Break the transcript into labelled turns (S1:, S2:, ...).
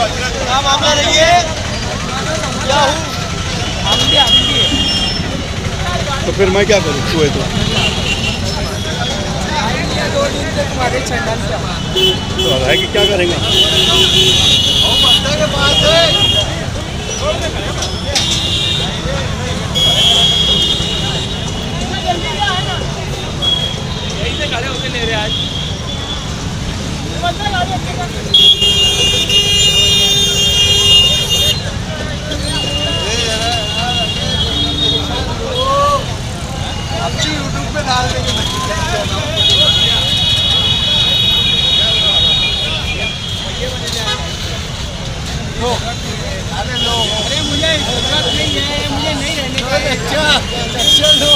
S1: क्या मामला नहीं है क्या हूँ
S2: तो फिर मैं क्या करूँ तू है तो
S3: 2 दिन तक तुम्हारे चैनल पे
S2: है कि क्या करेंगे
S1: बंदे के पास है
S3: यहीं से खड़े होके ले रहे आज
S1: अच्छी यूट्यूब पे डाल देंगे अरे लो
S3: अरे मुझे जरूरत नहीं है मुझे नहीं रहने का
S1: अच्छा अच्छा लो